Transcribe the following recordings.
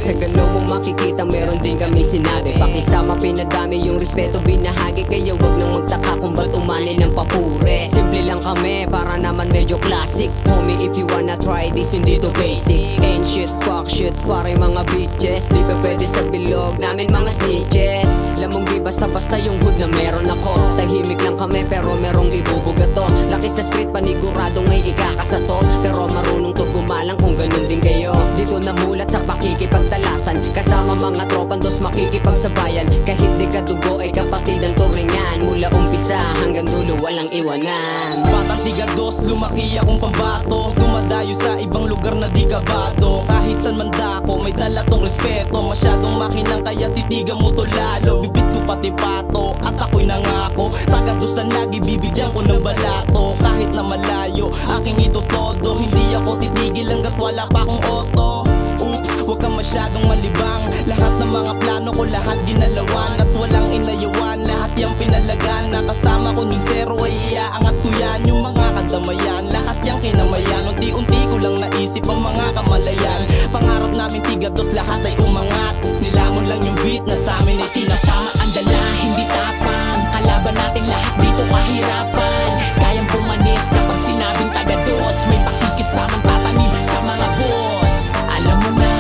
Sa galaw mo makikita meron din kami sinabi. Pakisama pinadami yung respeto binahagi. Kaya wag nang magtaka kung ba't umani ng papure. Simple lang kami para naman medyo classic. Homie, if you wanna try this, hindi to basic. Ain't shit, fuck shit, para mga bitches. Di pa pwede sa bilog namin mga snitches. Lamang di basta-basta yung hood na meron ako. Tahimik lang kami pero merong ibubuga to. Laki sa street paniguradong may ikakasato. Pero marunong to gumalang kung ganun din kayo. Dito namulat sa pakikipagtalasan. Kasama mga tropan dos makikipagsabayan. Kahit di ka dugo ay kapatid ang turingan. Mula umpisa hanggang dulo walang iwanan. Batang tiga dos, lumaki akong pambato. Dumadayo sa ibang lugar na di kabado. Kahit san man dako, may dala tong respeto. Masyadong makinang kaya titigan mo to lalo. Bibit ko pati pato, at ako'y nangako. Taga dos na lagi, bibigyan ko ng balato. Kahit na malayo, aking ito todo. Hindi ako titigil hanggat wala pa akong oto. Oops, huwag kang masyadong malibang. Lahat ng mga plano ko, lahat ginalawan. At walang inayawan, lahat yung pinalagan. Nakasama ko ng zero ay iaangat ko yan. Yung mga kadamayan, lahat yung kinamayan. Unti-unti ko lang naisip ang mga kamalayan. Pangarap namin tiga dos, lahat ay umangat. Nilamon lang yung beat na sa amin ay Pakikisama ang dala, hindi tapang. Kalaban natin lahat dito kahirapan. Kayang pumanis kapag sinabing taga dos. May pakikisamang tatanim sa mga boss. Alam mo na,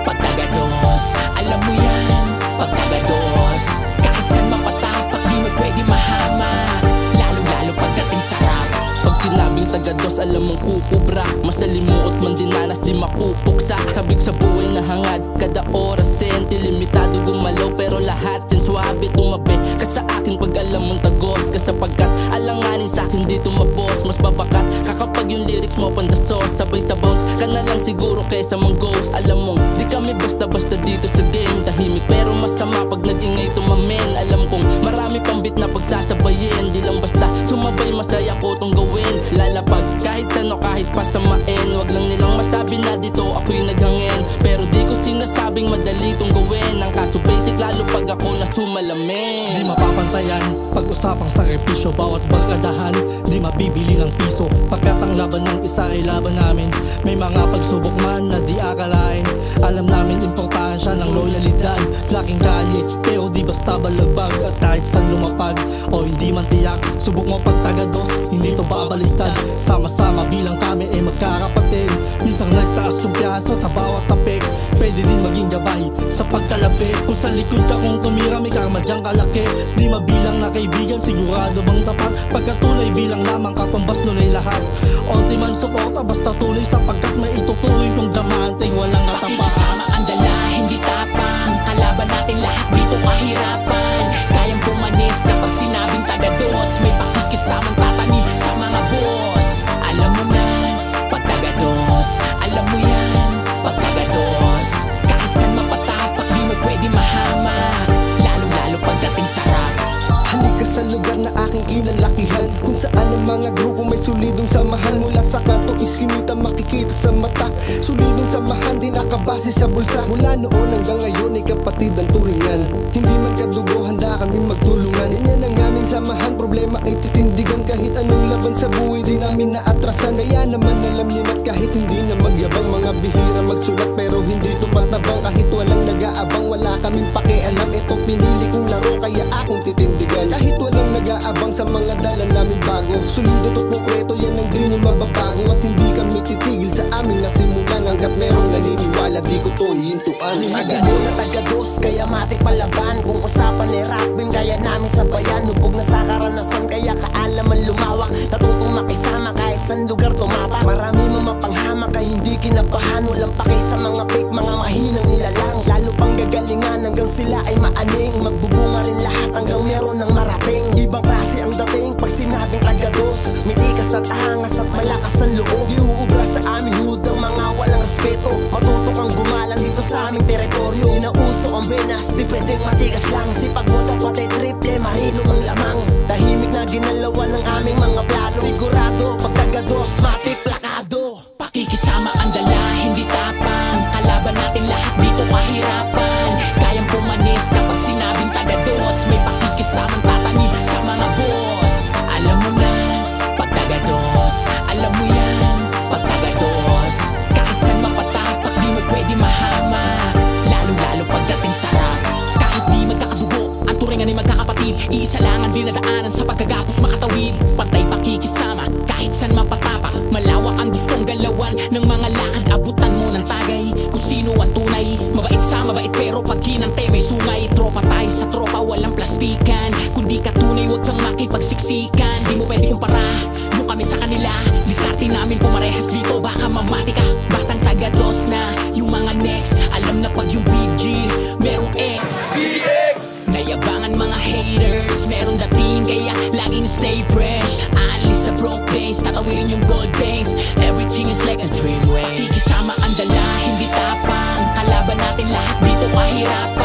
pag taga dos. Alam mo yan, pag taga dos. Kahit saan mapatapak, di mo pwede mahamak. Lalo-lalo pagdating sa rap. Pag sinabing taga dos, alam mong kukubra. Masalimuot man dinanas, di mapupuksa. Sabik sa buhay na hangad, kada oras limitado gumalaw, pero lahat yan swabe tumabi ka sa akin pag alam mong tagos ka. Sapagkat alanganin sa'kin dito mabos. Mas babakat kakapag yung lyrics mo pandasos. Sabay sa bounce ka na lang siguro kaysa mang ghost. Alam mong di kami basta-basta dito sa game. Tahimik pero masama pag nag-ingay tumamin. Alam kong marami pang beat na pagsasabayin. Di lang basta sumabay, masaya ko tong gawin. Lalapag kahit saan o kahit pasamain. Wag lang nilang masabi na dito ako'y naghangin. Pero di ko sinasabing madali tong gawin. Ang kaso basic lalo pag ako na sumalamin. Di mapapantayan pag-usapang sakripisyo. Bawat barkadahan di mabibili ng piso. Pagkat ang laban ng isa ay laban namin. May mga pagsubok man na di akalain. Alam namin importansya ng loyalidad. Laking kali pero di basta balagbag. At kahit saan lumapag o hindi man tiyak, subok mo pag taga dos, hindi to babaliktad. Sama-sama bilang kami ay magkakapatid. Minsan nagtaas kumpiyansa sa bawat tapik. Pwede din maging gabay sa pagkalapit. Kung sa likod ka kung tumira, may karma dyang kalaki. Di mabilang na kaibigan, sigurado bang tapat? Pagkatunay bilang lamang katumbas nun ay lahat. Onti man suporta basta tuloy, sapagkat may itutuloy kong damanteng walang katapat. Pakikisama ang dala, hindi tapang. Kalaban natin lahat dito kahirapan. Kayang pumanis kapag sinabing taga dos. May pakikisamang tatanim sa mga boss. Alam mo na, pag taga dos. Alam mo yan, pag taga dos. Kahit saan mapatapak, di mo pwede mahamak. Lalo-lalo pagdating sa rap. Halika sa lugar na aking kinalakihan, kung saan ang mga grupo may solidong samahan. Mula sa kanto iskinita makikita sa mata. Solidong samahan di nakabase sa bulsa. Mula noon hanggang ngayon ay kapatid ang turingan. Hindi man kadugo, handa kami magtulungan. Yan ang aming samahan, problema ay titindigan. Kahit anong laban sa buhay di namin naatrasan. Kaya naman alam niyo na't kahit hindi na magyabang, mga bihira magsulat pero hindi tumatabang. Kahit walang nag-aabang, wala kaming pakialam. Ito pinili kong laro kaya akong titindigan. Kahit walang nag-aabang sa mga dala namin bago. Solido to konkreto, yan ang di nyo mababago. At hindi kami titigil sa aming nasimulan. Hanggat merong naniniwala, di ko to hihintuan. Hindi mo na taga dos, kaya matik palaban. Kung usapan ni rapin, kaya namin sabayan. Hubog na sa karanasan, kaya kaalaman lumawak. Natutong makisama kahit saan lugar tumapak. Marami mamapanghamak, kaya hindi kinabahan. Walang pakay sa mga fake, mga mahinang nilalang. Lalo pang gagalingan hanggang sila ay maaning. Magbubunga rin lahat hanggang meron ng marating. Ibang klase ang dating pag sinabing taga dos. May tikas at angas at malakas ang loob. Di uubra sa aming hood ang mga walang respeto. Matuto kang gumalang dito sa aming teritoryo. Di na uso ang venas, di pwedeng matigas lang. Sipag mo to pati triple, marino ang lamang. Tahimik na ginalawan ng aming mga plano. Sigurado pag taga dos, matik plakado. Pakikisama ang dala, hindi tapang. Kalaban natin lahat dito kahirapan. Kayang pumanis kapag sinabing taga dos. May pakikisamang tatanim sa mga boss. Alam mo na, pag taga dos. Alam mo yan, pag taga dos. Kahit saan mapatapak, di mo pwede mahamak. ay magkakapatid. Iisa lang ang dinadaanan sa pagkagapos makatawid. Pantay pakikisama kahit saan mapatapak. Malawak ang gustong galawan ng mga lakad. Abutan mo ng tagay kung sino ang tunay. Mabait sa mabait pero pag kinante may sungay. Tropa tayo sa tropa, walang plastikan. Kung di ka tunay, huwag kang makipagsiksikan. Di mo pwede kumpara mo kami sa kanila. Diskarte namin pumarehas dito, baka mamati ka. Batang taga-dos na yung mga next. Alam na pag yung BG merong X. Nayabangan mga haters, merong dating kaya laging stay fresh. Aalis sa broke days, tatawirin yung gold days. Everything is like a dream way. Pakikisama ang dala, hindi tapang. Kalaban natin lahat dito kahirapan.